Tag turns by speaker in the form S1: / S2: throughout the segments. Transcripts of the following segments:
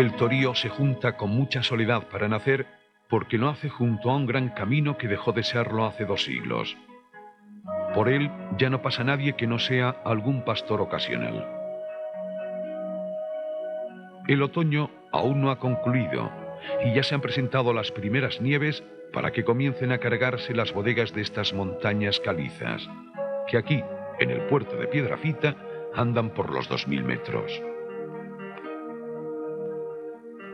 S1: El Torío se junta con mucha soledad para nacer porque lo hace junto a un gran camino que dejó de serlo hace 2 siglos. Por él ya no pasa nadie que no sea algún pastor ocasional. El otoño aún no ha concluido y ya se han presentado las primeras nieves para que comiencen a cargarse las bodegas de estas montañas calizas, que aquí, en el puerto de Piedrafita, andan por los 2000 metros.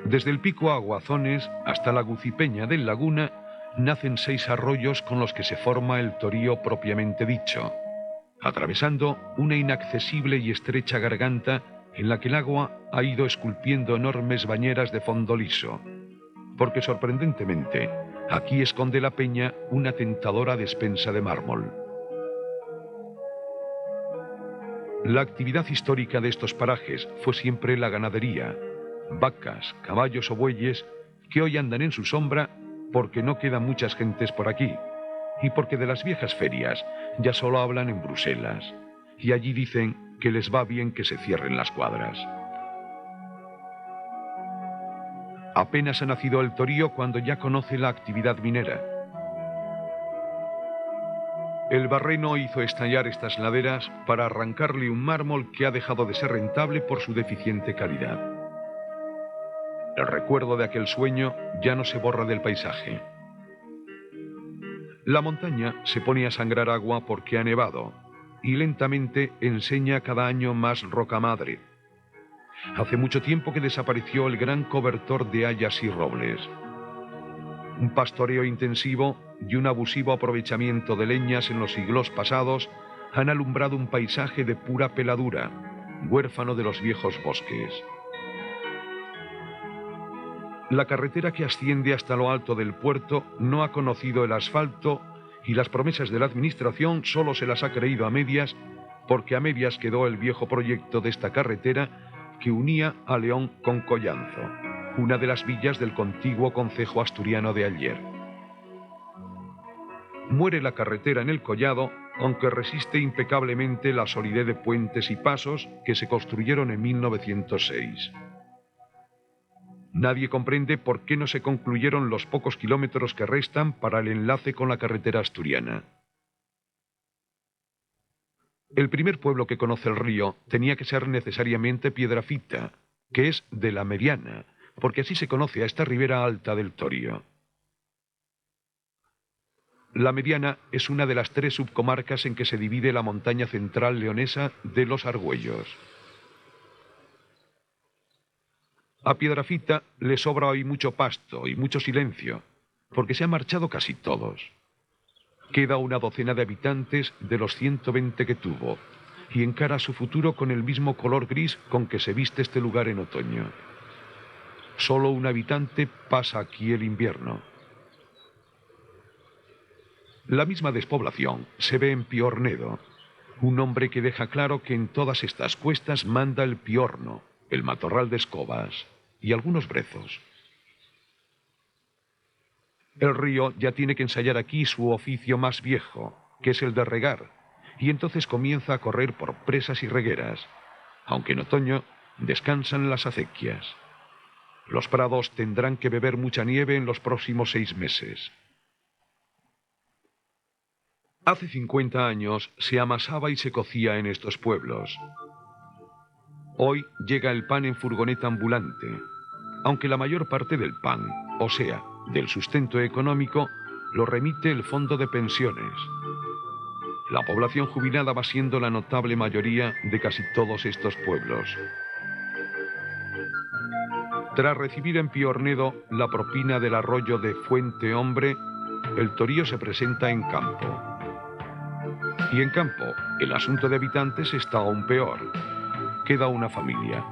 S1: Desde el pico Aguazones hasta la Gucipeña del Laguna nacen 6 arroyos con los que se forma el Torío propiamente dicho, atravesando una inaccesible y estrecha garganta en la que el agua ha ido esculpiendo enormes bañeras de fondo liso, porque sorprendentemente aquí esconde la peña una tentadora despensa de mármol. La actividad histórica de estos parajes fue siempre la ganadería, vacas, caballos o bueyes que hoy andan en su sombra porque no quedan muchas gentes por aquí y porque de las viejas ferias ya solo hablan en Bruselas y allí dicen que les va bien que se cierren las cuadras. Apenas ha nacido el Torío cuando ya conoce la actividad minera. El barreno hizo estallar estas laderas para arrancarle un mármol que ha dejado de ser rentable por su deficiente calidad. El recuerdo de aquel sueño ya no se borra del paisaje. La montaña se pone a sangrar agua porque ha nevado y lentamente enseña cada año más roca madre. Hace mucho tiempo que desapareció el gran cobertor de hayas y robles. Un pastoreo intensivo y un abusivo aprovechamiento de leñas en los siglos pasados han alumbrado un paisaje de pura peladura, huérfano de los viejos bosques. La carretera que asciende hasta lo alto del puerto no ha conocido el asfalto y las promesas de la administración solo se las ha creído a medias porque a medias quedó el viejo proyecto de esta carretera que unía a León con Collanzo, una de las villas del contiguo concejo asturiano de Aller. Muere la carretera en el collado, aunque resiste impecablemente la solidez de puentes y pasos que se construyeron en 1906. Nadie comprende por qué no se concluyeron los pocos kilómetros que restan para el enlace con la carretera asturiana. El primer pueblo que conoce el río tenía que ser necesariamente Piedrafita, que es de la Mediana, porque así se conoce a esta ribera alta del Torío. La Mediana es una de las 3 subcomarcas en que se divide la montaña central leonesa de los Argüellos. A Piedrafita le sobra hoy mucho pasto y mucho silencio, porque se han marchado casi todos. Queda una docena de habitantes de los 120 que tuvo, y encara su futuro con el mismo color gris con que se viste este lugar en otoño. Solo un habitante pasa aquí el invierno. La misma despoblación se ve en Piornedo, un hombre que deja claro que en todas estas cuestas manda el piorno, el matorral de escobas y algunos brezos. El río ya tiene que ensayar aquí su oficio más viejo, que es el de regar, y entonces comienza a correr por presas y regueras, aunque en otoño descansan las acequias. Los prados tendrán que beber mucha nieve en los próximos 6 meses. Hace 50 años se amasaba y se cocía en estos pueblos. Hoy llega el pan en furgoneta ambulante, aunque la mayor parte del pan, o sea, del sustento económico, lo remite el fondo de pensiones. La población jubilada va siendo la notable mayoría de casi todos estos pueblos. Tras recibir en Piornedo la propina del arroyo de Fuente Hombre, el Torío se presenta en Campo. Y en Campo, el asunto de habitantes está aún peor. Queda una familia.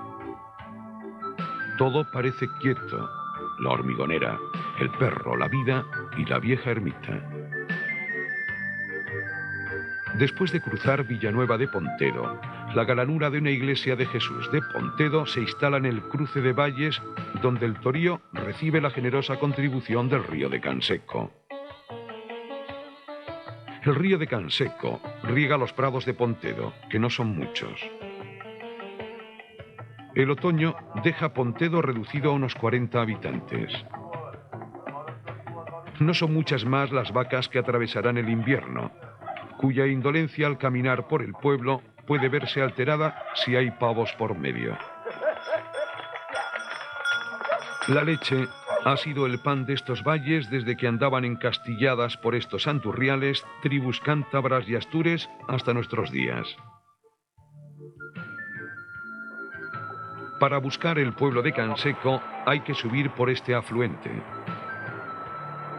S1: Todo parece quieto. La hormigonera, el perro, la vida y la vieja ermita. Después de cruzar Villanueva de Pontedo, la galanura de una iglesia de Jesús de Pontedo se instala en el cruce de valles donde el Torío recibe la generosa contribución del río de Canseco. El río de Canseco riega los prados de Pontedo, que no son muchos. El otoño deja Pontedo reducido a unos 40 habitantes. No son muchas más las vacas que atravesarán el invierno, cuya indolencia al caminar por el pueblo puede verse alterada si hay pavos por medio. La leche ha sido el pan de estos valles desde que andaban encastilladas por estos santurriales tribus cántabras y astures hasta nuestros días. Para buscar el pueblo de Canseco hay que subir por este afluente.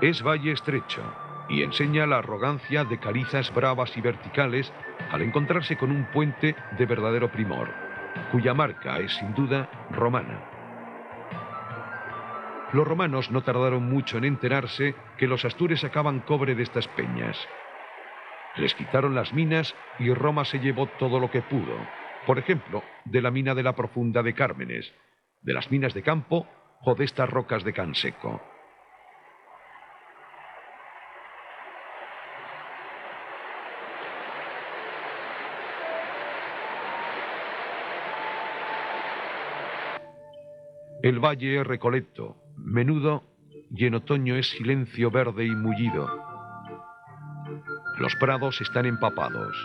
S1: Es valle estrecho y enseña la arrogancia de calizas bravas y verticales al encontrarse con un puente de verdadero primor, cuya marca es sin duda romana. Los romanos no tardaron mucho en enterarse que los astures sacaban cobre de estas peñas. Les quitaron las minas y Roma se llevó todo lo que pudo, por ejemplo, de la mina de la Profunda de Cármenes, de las minas de Campo o de estas rocas de Canseco. El valle es recolecto, menudo, y en otoño es silencio verde y mullido. Los prados están empapados.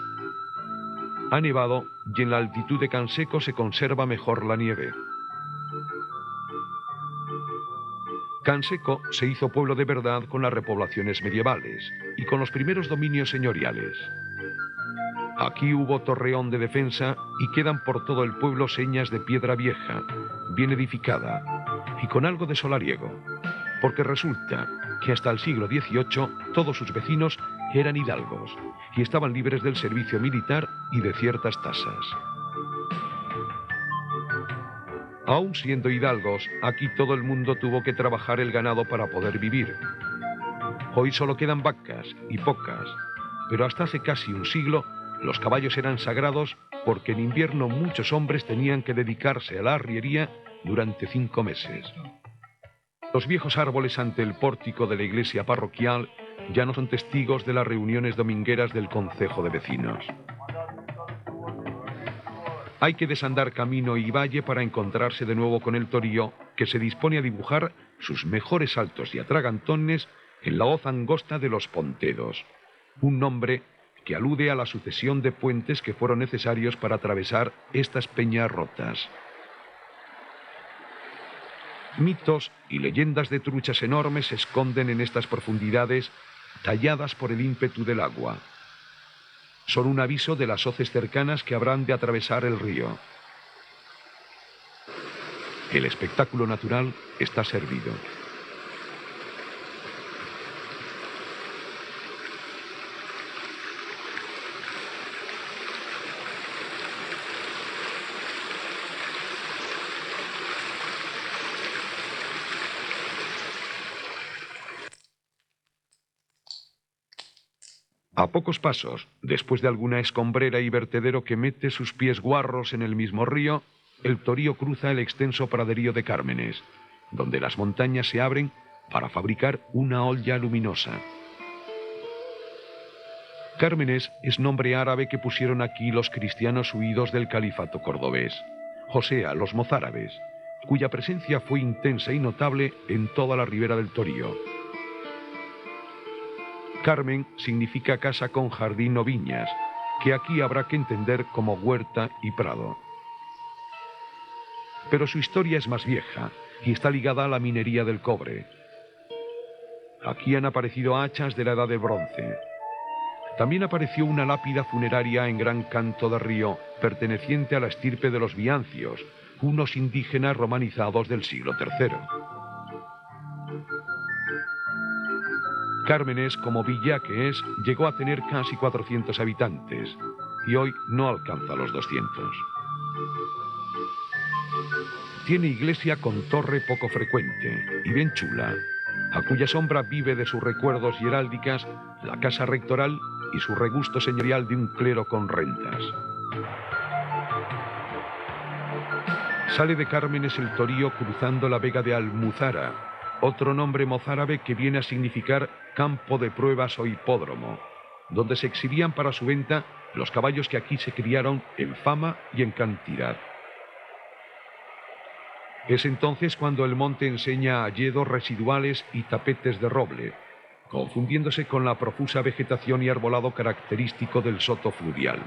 S1: Ha nevado y en la altitud de Canseco se conserva mejor la nieve. Canseco se hizo pueblo de verdad con las repoblaciones medievales y con los primeros dominios señoriales. Aquí hubo torreón de defensa y quedan por todo el pueblo señas de piedra vieja, bien edificada y con algo de solariego, porque resulta que hasta el siglo XVIII todos sus vecinos eran hidalgos y estaban libres del servicio militar y de ciertas tasas. Aún siendo hidalgos, aquí todo el mundo tuvo que trabajar el ganado para poder vivir. Hoy solo quedan vacas y pocas, pero hasta hace casi un siglo los caballos eran sagrados porque en invierno muchos hombres tenían que dedicarse a la arriería durante 5 meses. Los viejos árboles ante el pórtico de la iglesia parroquial ya no son testigos de las reuniones domingueras del concejo de vecinos. Hay que desandar camino y valle para encontrarse de nuevo con el torío que se dispone a dibujar sus mejores saltos y atragantones en la hoz angosta de los Pontedos, un nombre que alude a la sucesión de puentes que fueron necesarios para atravesar estas peñas rotas. Mitos y leyendas de truchas enormes se esconden en estas profundidades talladas por el ímpetu del agua. Son un aviso de las hoces cercanas que habrán de atravesar el río. El espectáculo natural está servido. A pocos pasos, después de alguna escombrera y vertedero que mete sus pies guarros en el mismo río, el torío cruza el extenso praderío de Cármenes, donde las montañas se abren para fabricar una olla luminosa. Cármenes es nombre árabe que pusieron aquí los cristianos huidos del califato cordobés, o sea, los mozárabes, cuya presencia fue intensa y notable en toda la ribera del Torío. Carmen significa casa con jardín o viñas, que aquí habrá que entender como huerta y prado. Pero su historia es más vieja y está ligada a la minería del cobre. Aquí han aparecido hachas de la Edad de Bronce. También apareció una lápida funeraria en Gran Canto de Río, perteneciente a la estirpe de los Biancios, unos indígenas romanizados del siglo III. Cármenes, como villa que es, llegó a tener casi 400 habitantes y hoy no alcanza los 200. Tiene iglesia con torre poco frecuente y bien chula, a cuya sombra vive de sus recuerdos y heráldicas la casa rectoral y su regusto señorial de un clero con rentas. Sale de Cármenes el Torío cruzando la vega de Almuzara, otro nombre mozárabe que viene a significar campo de pruebas o hipódromo, donde se exhibían para su venta los caballos que aquí se criaron en fama y en cantidad. Es entonces cuando el monte enseña hayedos residuales y tapetes de roble, confundiéndose con la profusa vegetación y arbolado característico del soto fluvial.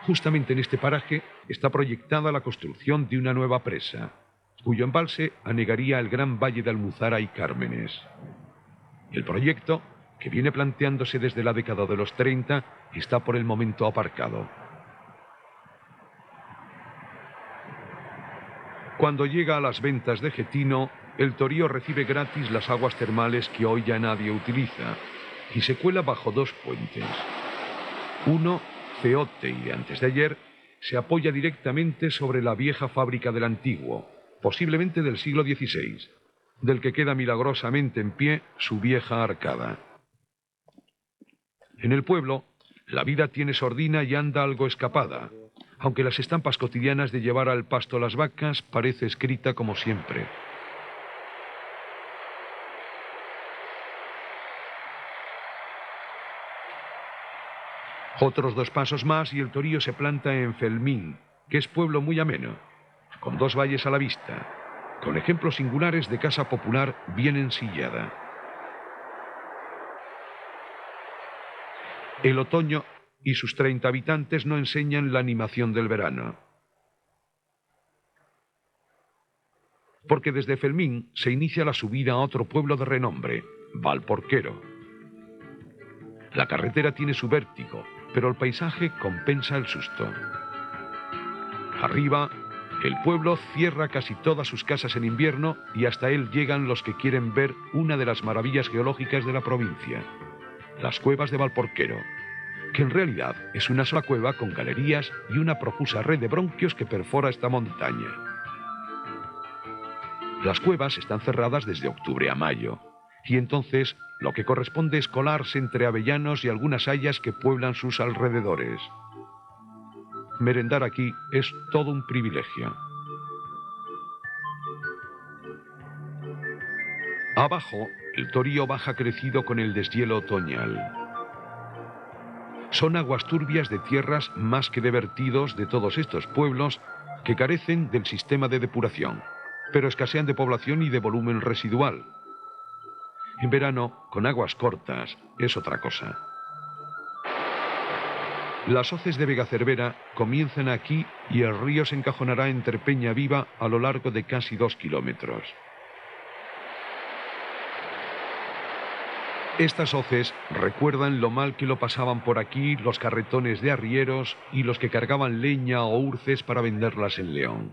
S1: Justamente en este paraje está proyectada la construcción de una nueva presa, cuyo embalse anegaría el gran valle de Almuzara y Cármenes. El proyecto, que viene planteándose desde la década de los 30, está por el momento aparcado. Cuando llega a las ventas de Getino, el Torío recibe gratis las aguas termales que hoy ya nadie utiliza y se cuela bajo dos puentes. Uno, ceote y de antes de ayer, se apoya directamente sobre la vieja fábrica del antiguo, posiblemente del siglo XVI, del que queda milagrosamente en pie su vieja arcada. En el pueblo, la vida tiene sordina y anda algo escapada, aunque las estampas cotidianas de llevar al pasto las vacas parece escrita como siempre. Otros 2 pasos más y el Torío se planta en Felmín, que es pueblo muy ameno, con 2 valles a la vista, con ejemplos singulares de casa popular bien ensillada. El otoño y sus 30 habitantes no enseñan la animación del verano. Porque desde Felmín se inicia la subida a otro pueblo de renombre, Valporquero. La carretera tiene su vértigo, pero el paisaje compensa el susto. Arriba, el pueblo cierra casi todas sus casas en invierno y hasta él llegan los que quieren ver una de las maravillas geológicas de la provincia, las cuevas de Valporquero, que en realidad es una sola cueva con galerías y una profusa red de bronquios que perfora esta montaña. Las cuevas están cerradas desde octubre a mayo, y entonces lo que corresponde es colarse entre avellanos y algunas hayas que pueblan sus alrededores. Merendar aquí es todo un privilegio. Abajo, el Torío baja crecido con el deshielo otoñal. Son aguas turbias de tierras más que de vertidos de todos estos pueblos que carecen del sistema de depuración, pero escasean de población y de volumen residual. En verano, con aguas cortas, es otra cosa. Las hoces de Vegacervera comienzan aquí y el río se encajonará entre Peña Viva a lo largo de casi 2 kilómetros. Estas hoces recuerdan lo mal que lo pasaban por aquí los carretones de arrieros y los que cargaban leña o urces para venderlas en León.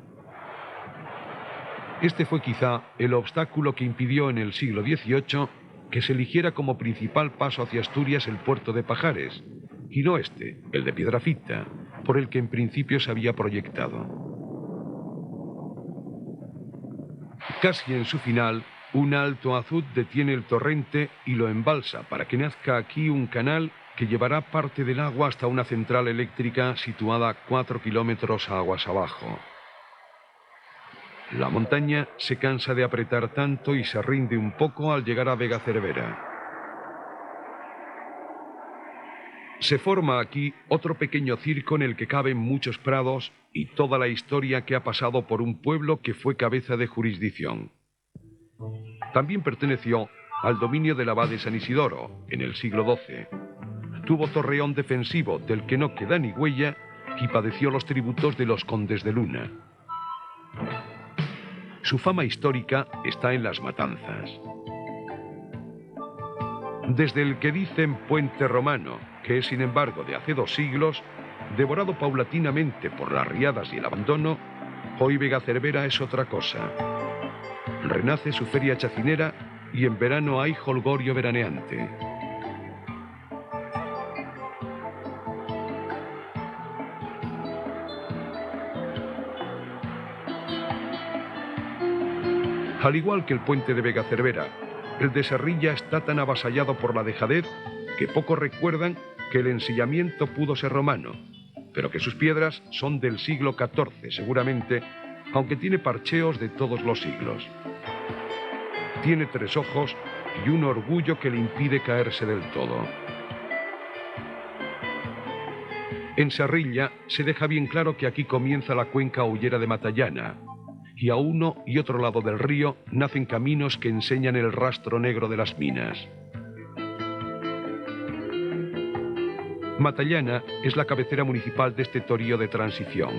S1: Este fue quizá el obstáculo que impidió en el siglo XVIII que se eligiera como principal paso hacia Asturias el puerto de Pajares, y no este, el de Piedrafita, por el que en principio se había proyectado. Casi en su final, un alto azud detiene el torrente y lo embalsa para que nazca aquí un canal que llevará parte del agua hasta una central eléctrica situada 4 kilómetros aguas abajo. La montaña se cansa de apretar tanto y se rinde un poco al llegar a Vegacervera. Se forma aquí otro pequeño circo en el que caben muchos prados y toda la historia que ha pasado por un pueblo que fue cabeza de jurisdicción. También perteneció al dominio del abad de San Isidoro, en el siglo XII. Tuvo torreón defensivo del que no queda ni huella y padeció los tributos de los condes de Luna. Su fama histórica está en las matanzas. Desde el que dicen puente romano, que es sin embargo de hace 2 siglos, devorado paulatinamente por las riadas y el abandono, hoy Vegacervera es otra cosa. Renace su feria chacinera y en verano hay jolgorio veraneante. Al igual que el puente de Vegacervera, el de Serrilla está tan avasallado por la dejadez que pocos recuerdan que el ensillamiento pudo ser romano, pero que sus piedras son del siglo XIV seguramente, aunque tiene parcheos de todos los siglos. Tiene 3 ojos y un orgullo que le impide caerse del todo. En Serrilla se deja bien claro que aquí comienza la cuenca hullera de Matallana, y a uno y otro lado del río nacen caminos que enseñan el rastro negro de las minas. Matallana es la cabecera municipal de este Torío de transición,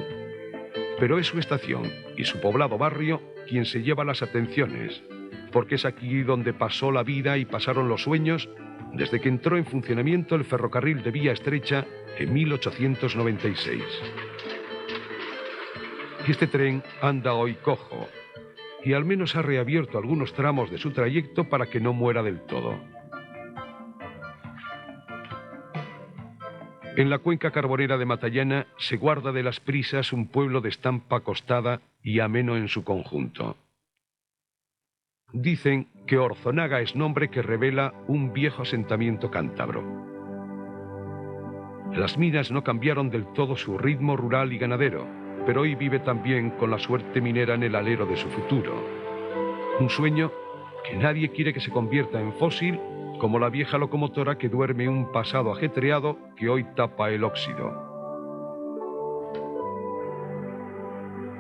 S1: pero es su estación y su poblado barrio quien se lleva las atenciones, porque es aquí donde pasó la vida y pasaron los sueños desde que entró en funcionamiento el ferrocarril de vía estrecha en 1896. Este tren anda hoy cojo y al menos ha reabierto algunos tramos de su trayecto para que no muera del todo. En la cuenca carbonera de Matallana se guarda de las prisas un pueblo de estampa acostada y ameno en su conjunto. Dicen que Orzonaga es nombre que revela un viejo asentamiento cántabro. Las minas no cambiaron del todo su ritmo rural y ganadero, pero hoy vive también con la suerte minera en el alero de su futuro. Un sueño que nadie quiere que se convierta en fósil, como la vieja locomotora que duerme un pasado ajetreado que hoy tapa el óxido.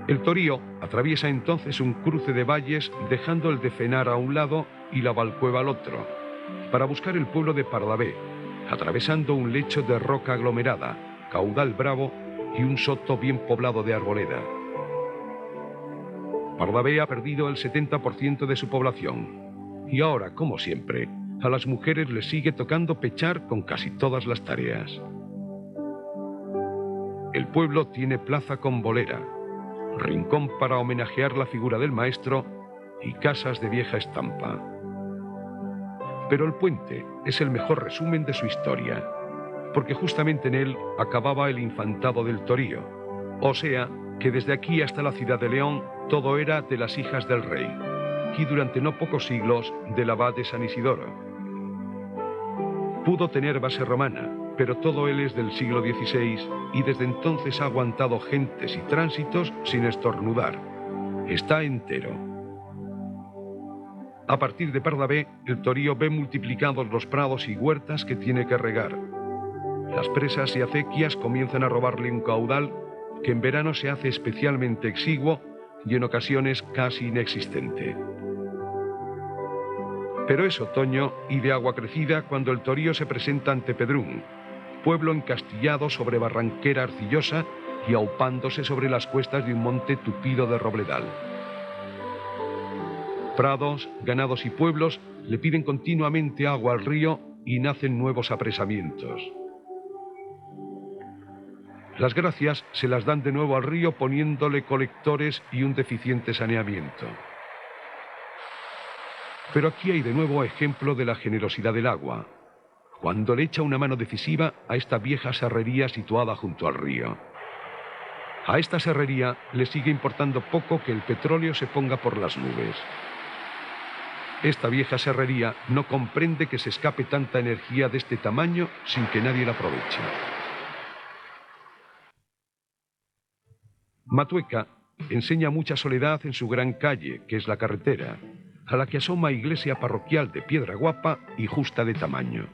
S1: El Torío atraviesa entonces un cruce de valles, dejando el de Fenar a un lado y la Valcueva al otro, para buscar el pueblo de Pardavé, atravesando un lecho de roca aglomerada, caudal bravo y un soto bien poblado de arboleda. Pardavé ha perdido el 70% de su población y ahora, como siempre, a las mujeres les sigue tocando pechar con casi todas las tareas. El pueblo tiene plaza con bolera, rincón para homenajear la figura del maestro y casas de vieja estampa. Pero el puente es el mejor resumen de su historia, porque justamente en él acababa el infantado del Torío, o sea, que desde aquí hasta la ciudad de León todo era de las hijas del rey, y durante no pocos siglos del abad de San Isidoro. Pudo tener base romana, pero todo él es del siglo XVI y desde entonces ha aguantado gentes y tránsitos sin estornudar. Está entero. A partir de Pardavé, el Torío ve multiplicados los prados y huertas que tiene que regar. Las presas y acequias comienzan a robarle un caudal que en verano se hace especialmente exiguo y en ocasiones casi inexistente. Pero es otoño y de agua crecida cuando el Torío se presenta ante Pedrún, pueblo encastillado sobre barranquera arcillosa y aupándose sobre las cuestas de un monte tupido de robledal. Prados, ganados y pueblos le piden continuamente agua al río y nacen nuevos apresamientos. Las gracias se las dan de nuevo al río poniéndole colectores y un deficiente saneamiento. Pero aquí hay de nuevo ejemplo de la generosidad del agua, cuando le echa una mano decisiva a esta vieja serrería situada junto al río. A esta serrería le sigue importando poco que el petróleo se ponga por las nubes. Esta vieja serrería no comprende que se escape tanta energía de este tamaño sin que nadie la aproveche. Matueca enseña mucha soledad en su gran calle, que es la carretera, a la que asoma iglesia parroquial de piedra guapa y justa de tamaño.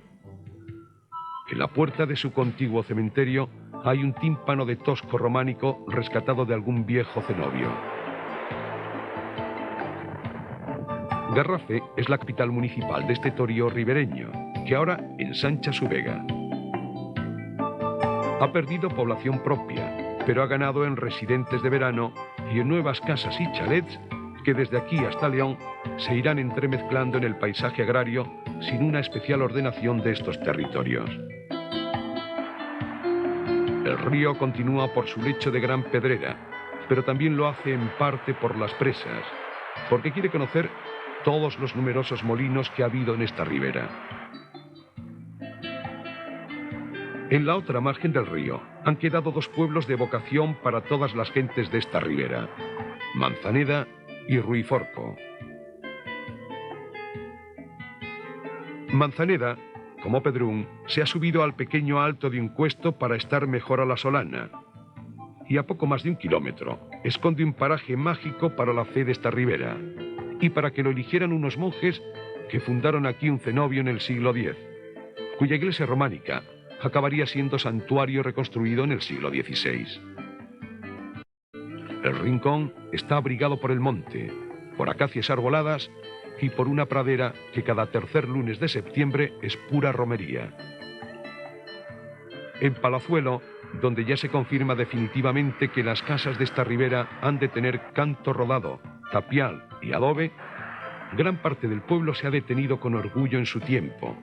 S1: En la puerta de su contiguo cementerio hay un tímpano de tosco románico rescatado de algún viejo cenobio. Garrafe es la capital municipal de este Torío ribereño, que ahora ensancha su vega. Ha perdido población propia, pero ha ganado en residentes de verano y en nuevas casas y chalets que desde aquí hasta León se irán entremezclando en el paisaje agrario sin una especial ordenación de estos territorios. El río continúa por su lecho de gran pedrera, pero también lo hace en parte por las presas, porque quiere conocer todos los numerosos molinos que ha habido en esta ribera. En la otra margen del río han quedado dos pueblos de vocación para todas las gentes de esta ribera, Manzaneda y Ruiforco. Manzaneda, como Pedrún, se ha subido al pequeño alto de un cuesto para estar mejor a la solana, y a poco más de 1 kilómetro esconde un paraje mágico para la fe de esta ribera, y para que lo eligieran unos monjes que fundaron aquí un cenobio en el siglo X, cuya iglesia románica acabaría siendo santuario reconstruido en el siglo XVI. El rincón está abrigado por el monte, por acacias arboladas y por una pradera que cada tercer lunes de septiembre es pura romería. En Palazuelo, donde ya se confirma definitivamente que las casas de esta ribera han de tener canto rodado, tapial y adobe, gran parte del pueblo se ha detenido con orgullo en su tiempo,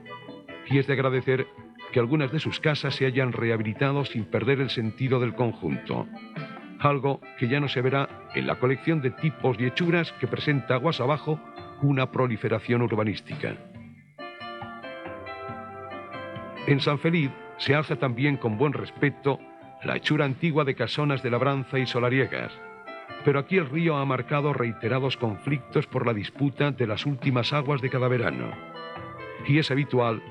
S1: y es de agradecer que algunas de sus casas se hayan rehabilitado sin perder el sentido del conjunto, algo que ya no se verá en la colección de tipos y hechuras que presenta aguas abajo una proliferación urbanística. En San Feliz se alza también con buen respeto la hechura antigua de casonas de labranza y solariegas, pero aquí el río ha marcado reiterados conflictos por la disputa de las últimas aguas de cada verano, y es habitual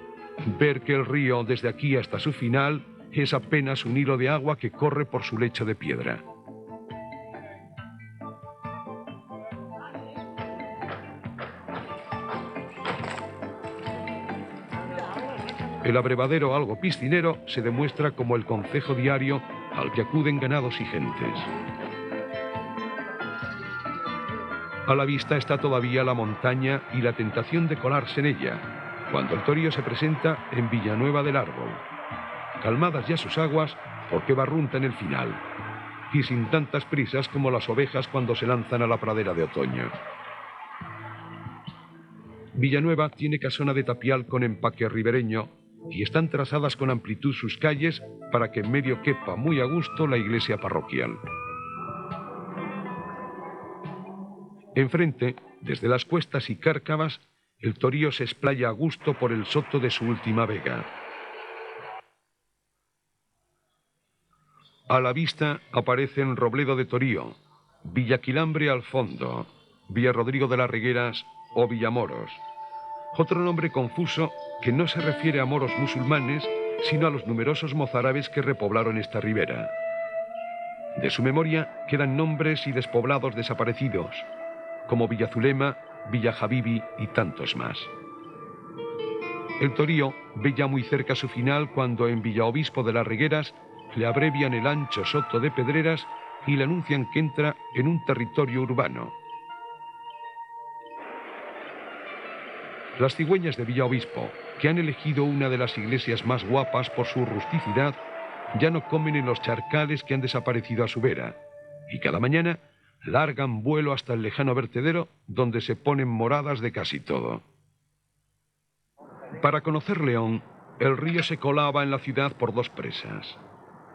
S1: ver que el río desde aquí hasta su final es apenas un hilo de agua que corre por su lecho de piedra. El abrevadero algo piscinero se demuestra como el concejo diario al que acuden ganados y gentes. A la vista está todavía la montaña y la tentación de colarse en ella, cuando el Torío se presenta en Villanueva del Árbol, calmadas ya sus aguas porque barrunta en el final, y sin tantas prisas como las ovejas cuando se lanzan a la pradera de otoño. Villanueva tiene casona de tapial con empaque ribereño y están trazadas con amplitud sus calles para que en medio quepa muy a gusto la iglesia parroquial. Enfrente, desde las cuestas y cárcavas, el Torío se explaya a gusto por el soto de su última vega. A la vista aparecen Robledo de Torío, Villaquilambre al fondo, Villarrodrigo de las Regueras o Villamoros. Otro nombre confuso que no se refiere a moros musulmanes, sino a los numerosos mozárabes que repoblaron esta ribera. De su memoria quedan nombres y despoblados desaparecidos, como Villazulema, Villajabibi y tantos más. El Torío ve ya muy cerca su final cuando en Villaobispo de las Regueras le abrevian el ancho soto de Pedreras y le anuncian que entra en un territorio urbano. Las cigüeñas de Villaobispo, que han elegido una de las iglesias más guapas por su rusticidad, ya no comen en los charcales que han desaparecido a su vera, y cada mañana largan vuelo hasta el lejano vertedero, donde se ponen moradas de casi todo. Para conocer León, el río se colaba en la ciudad por dos presas.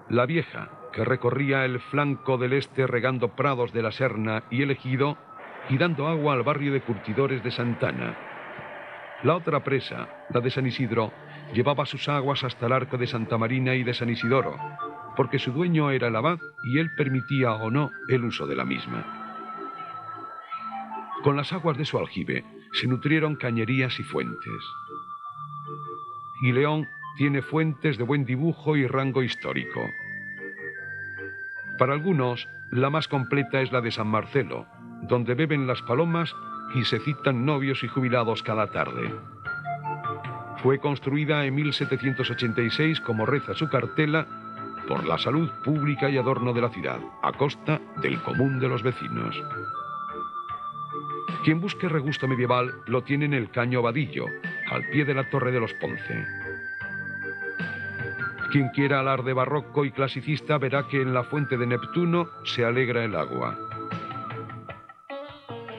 S1: La Vieja, que recorría el flanco del este regando prados de la Serna y el Ejido, y dando agua al barrio de curtidores de Santana. La otra presa, la de San Isidro, llevaba sus aguas hasta el arco de Santa Marina y de San Isidoro, porque su dueño era el abad y él permitía o no el uso de la misma. Con las aguas de su aljibe se nutrieron cañerías y fuentes. Y León tiene fuentes de buen dibujo y rango histórico. Para algunos, la más completa es la de San Marcelo, donde beben las palomas y se citan novios y jubilados cada tarde. Fue construida en 1786, como reza su cartela, por la salud pública y adorno de la ciudad, a costa del común de los vecinos. Quien busque regusto medieval lo tiene en el Caño Vadillo, al pie de la Torre de los Ponce. Quien quiera alarde barroco y clasicista verá que en la fuente de Neptuno se alegra el agua.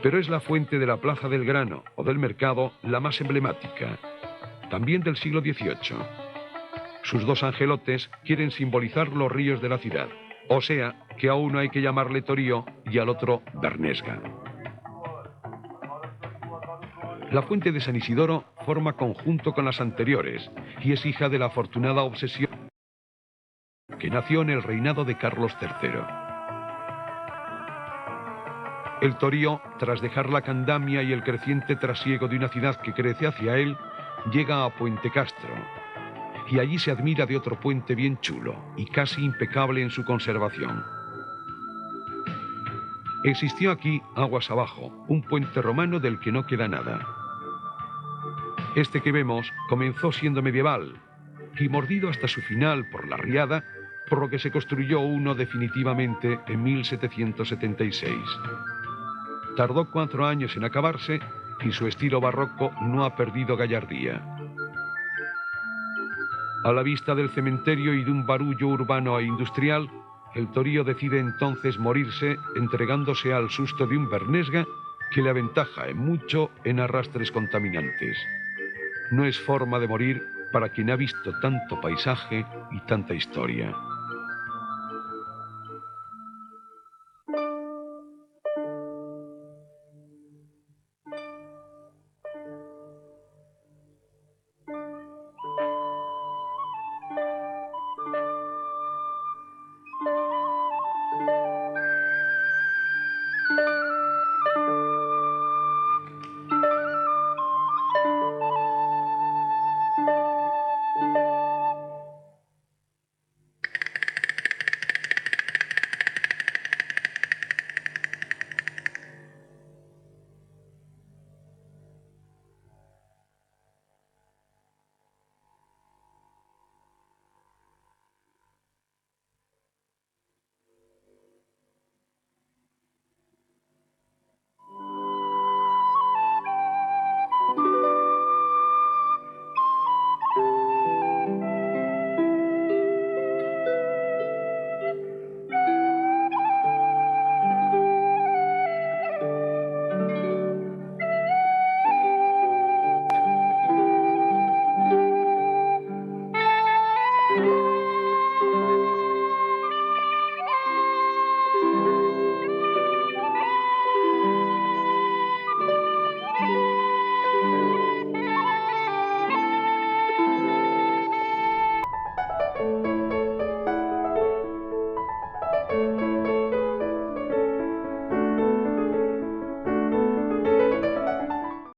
S1: Pero es la fuente de la Plaza del Grano o del Mercado la más emblemática, también del siglo XVIII. Sus dos angelotes quieren simbolizar los ríos de la ciudad, o sea, que a uno hay que llamarle Torío y al otro Bernesga. La fuente de San Isidoro forma conjunto con las anteriores y es hija de la afortunada obsesión que nació en el reinado de Carlos III. El Torío, tras dejar la Candamia y el creciente trasiego de una ciudad que crece hacia él, llega a Puente Castro, y allí se admira de otro puente bien chulo y casi impecable en su conservación. Existió aquí, aguas abajo, un puente romano del que no queda nada. Este que vemos comenzó siendo medieval, y mordido hasta su final por la riada, por lo que se construyó uno definitivamente en 1776. Tardó 4 años en acabarse y su estilo barroco no ha perdido gallardía. A la vista del cementerio y de un barullo urbano e industrial, el torío decide entonces morirse entregándose al susto de un bernesga que le aventaja en mucho en arrastres contaminantes. No es forma de morir para quien ha visto tanto paisaje y tanta historia.